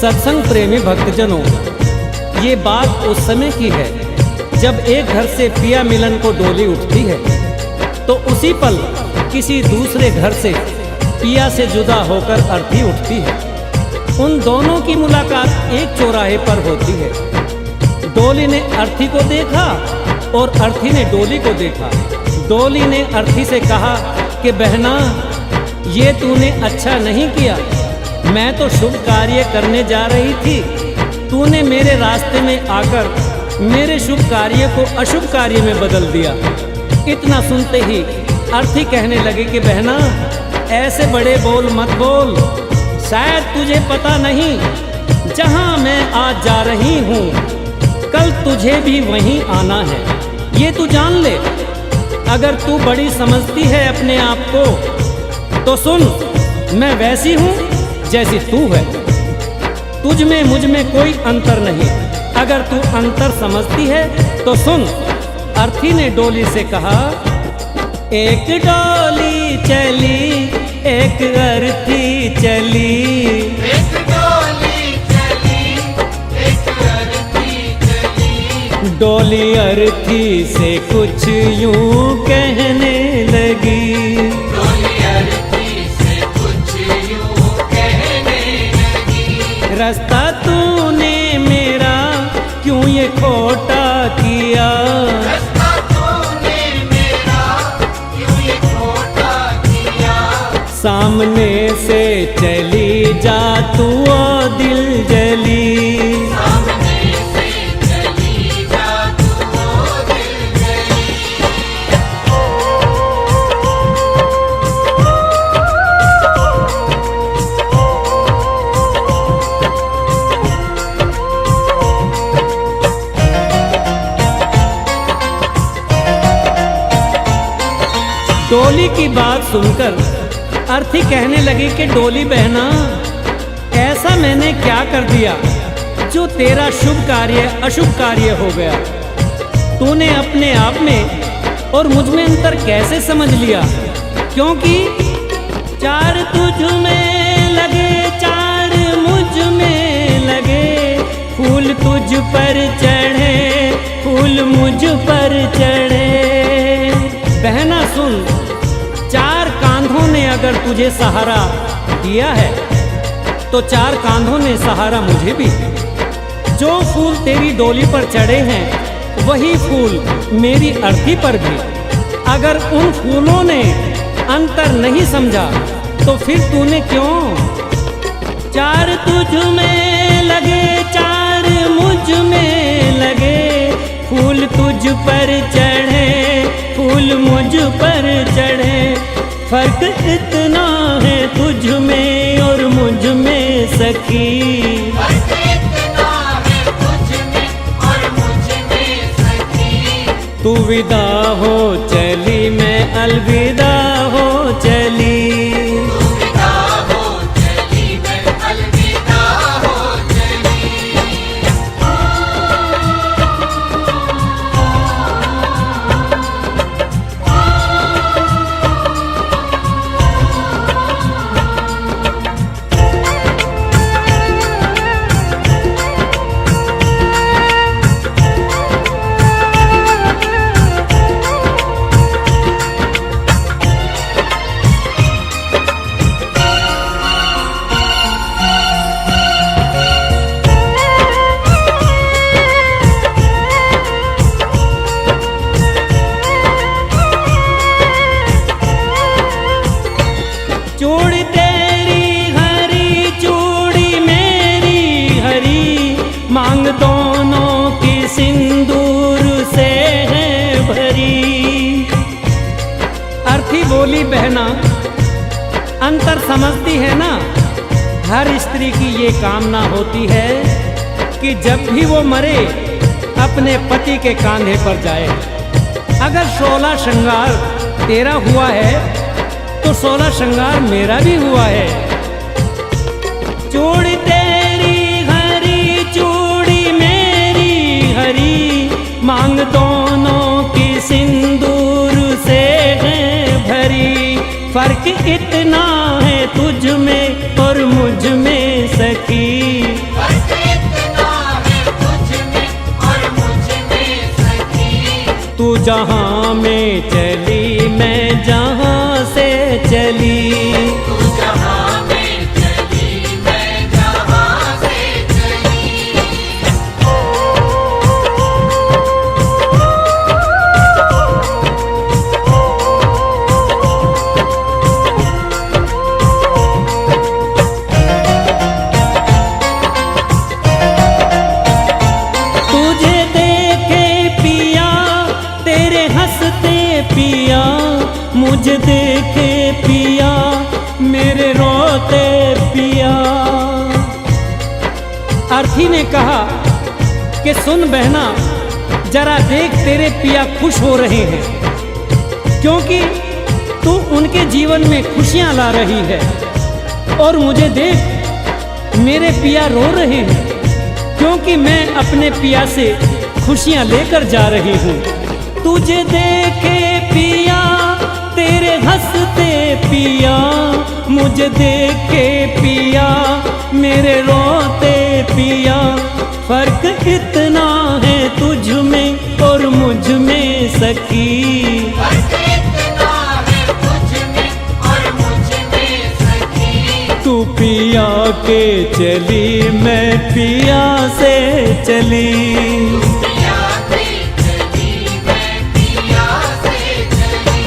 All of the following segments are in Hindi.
सत्संग प्रेमी भक्तजनों, ये बात उस समय की है जब एक घर से पिया मिलन को डोली उठती है तो उसी पल किसी दूसरे घर से पिया से जुदा होकर अर्थी उठती है। उन दोनों की मुलाकात एक चौराहे पर होती है। डोली ने अर्थी को देखा और अर्थी ने डोली को देखा। डोली ने अर्थी से कहा कि बहना, ये तूने अच्छा नहीं किया। मैं तो शुभ कार्य करने जा रही थी, तूने मेरे रास्ते में आकर मेरे शुभ कार्य को अशुभ कार्य में बदल दिया। इतना सुनते ही अर्थी कहने लगे कि बहना, ऐसे बड़े बोल मत बोल। शायद तुझे पता नहीं, जहाँ मैं आज जा रही हूँ कल तुझे भी वहीं आना है, ये तू जान ले। अगर तू बड़ी समझती है अपने आप को तो सुन, मैं वैसी हूँ जैसी तू है। तुझ में मुझ में कोई अंतर नहीं। अगर तू अंतर समझती है तो सुन। अर्थी ने डोली से कहा, एक डोली चली एक अर्थी चली, एक डोली चली एक अर्थी चली। डोली अर्थी से कुछ यूं कहने लगी, डोली अर्थी से कुछ यूं कहने लगी। रास्ता तूने मेरा क्यों ये खोटा किया, रास्ता तूने मेरा क्यों ये खोटा किया। सामने से चली जा तू ओ दिल जली, सामने से चली जा तू ओ दिल जली। डोली की बात सुनकर अर्थी कहने लगी कि डोली बहना, ऐसा मैंने क्या कर दिया जो तेरा शुभ कार्य अशुभ कार्य हो गया। तूने अपने आप में और मुझ में अंतर कैसे समझ लिया, क्योंकि चार तुझ में लगे चार मुझ में लगे, फूल तुझ पर चढ़े फूल मुझ पर चढ़े। बहना सुन, चार कांधों ने अगर तुझे सहारा दिया है तो चार कांधों ने सहारा मुझे भी। जो फूल तेरी डोली पर चढ़े हैं वही फूल मेरी अर्थी पर भी। अगर उन फूलों ने अंतर नहीं समझा तो फिर तूने क्यों। चार तुझ में लगे चार मुझ में लगे, फूल तुझ पर चढ़े फूल मुझ पर चढ़े। फर्क इतना है तुझ में और मुझ में सखी, फर्क इतना है तुझ में और मुझ में सखी। तू विदा हो चली मैं अलविदा हो चली, तू विदा हो चली मैं अलविदा हो चली। चूड़ी तेरी हरी चूड़ी मेरी हरी, मांग दोनों की सिंदूर से है भरी। अर्थी बोली बहना, अंतर समझती है ना, हर स्त्री की ये कामना होती है कि जब भी वो मरे अपने पति के कांधे पर जाए। अगर 16 श्रृंगार तेरा हुआ है तो 16 श्रृंगार मेरा भी हुआ है। चूड़ी तेरी हरी चूड़ी मेरी हरी, मांग दोनों की सिंदूर से है भरी। फर्क इतना है तुझ में और मुझ में सखी, जहाँ में चली मैं जहाँ से चली। तू जहाँ में चली मैं जहाँ से चली। तुझे देखे पिया तेरे हंसते पिया, मुझे देखे पिया मेरे रोते पिया। अर्थी ने कहा कि सुन बहना, जरा देख तेरे पिया खुश हो रहे हैं, क्योंकि तू उनके जीवन में खुशियां ला रही है। और मुझे देख मेरे पिया रो रहे हैं, क्योंकि मैं अपने पिया से खुशियां लेकर जा रही हूँ। तुझे देखे पिया तेरे हंसते पिया, मुझे देखे पिया मेरे रोते पिया। फर्क इतना है तुझ में और मुझ में सखी। फर्क इतना है तुझ में और मुझ में सखी। तू पिया के चली मैं पिया से चली। पिया से चली मैं पिया से चली।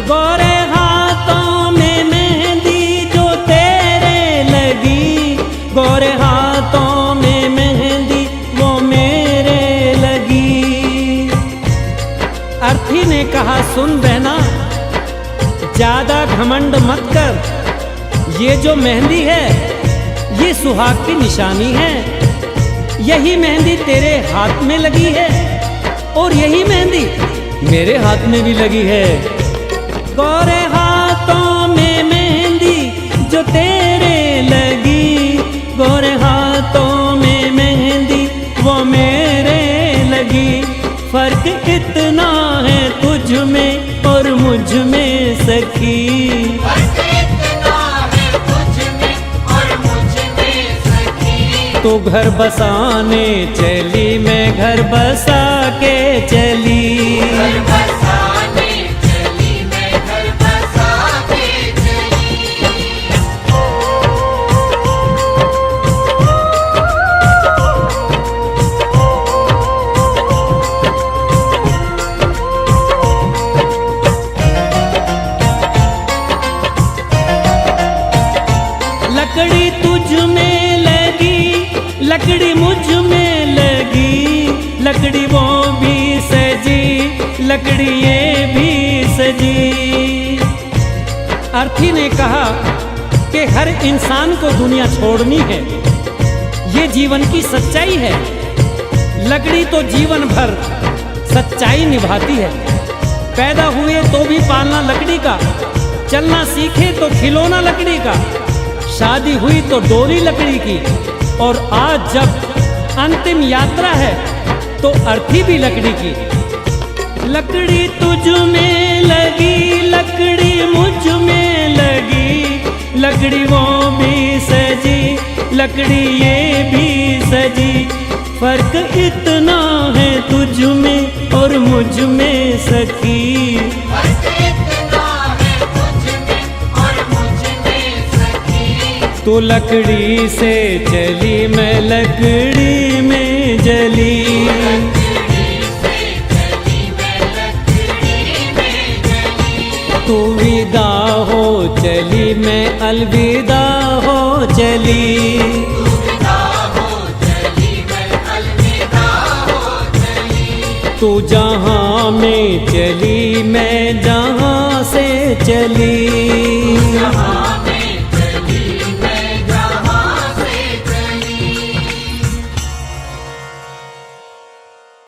गोरे हाथों में मेहंदी जो तेरे लगी, गोरे हाथों में मेहंदी वो मेरे लगी। अर्थी ने कहा सुन बहना, ज्यादा घमंड मत कर। ये जो मेहंदी है ये सुहाग की निशानी है। यही मेहंदी तेरे हाथ में लगी है और यही मेहंदी मेरे हाथ में भी लगी है। गोरे हाथों में मेहंदी जो तेरे लगी, गोरे हाथों में मेहंदी वो मेरे लगी। फर्क इतना है तुझ में और मुझ में सखी। फर्क इतना है तुझ में और मुझ में सखी। तू घर बसाने चली मैं घर बसा के चली। घर बसाने चली मैं घर बसा के चली। लकड़ी तुझ में लगी, लकड़ी मुझ में लगी, लकड़ी वो भी सजी, लकड़ी ये भी सजी। अर्थी ने कहा कि हर इंसान को दुनिया छोड़नी है, ये जीवन की सच्चाई है। लकड़ी तो जीवन भर सच्चाई निभाती है। पैदा हुए तो भी पालना लकड़ी का, चलना सीखे तो खिलौना लकड़ी का, शादी हुई तो डोली लकड़ी की, और आज जब अंतिम यात्रा है तो अर्थी भी लकड़ी की। लकड़ी तुझ में लगी, लकड़ी मुझ में लगी, लकड़ी वो भी सजी, लकड़ी ये भी सजी। फर्क इतना है तुझ में और मुझ में सखी। फर्क इतना है तुझ में और मुझ में सखी। तू लकड़ी से चली मैं लकड़ी में जली। लकड़ी से चली मैं लकड़ी में जली। तू विदा हो चली मैं अलविदा हो चली। तू विदा हो चली मैं अलविदा हो चली। तू जहाँ में चली मैं जहाँ से चली।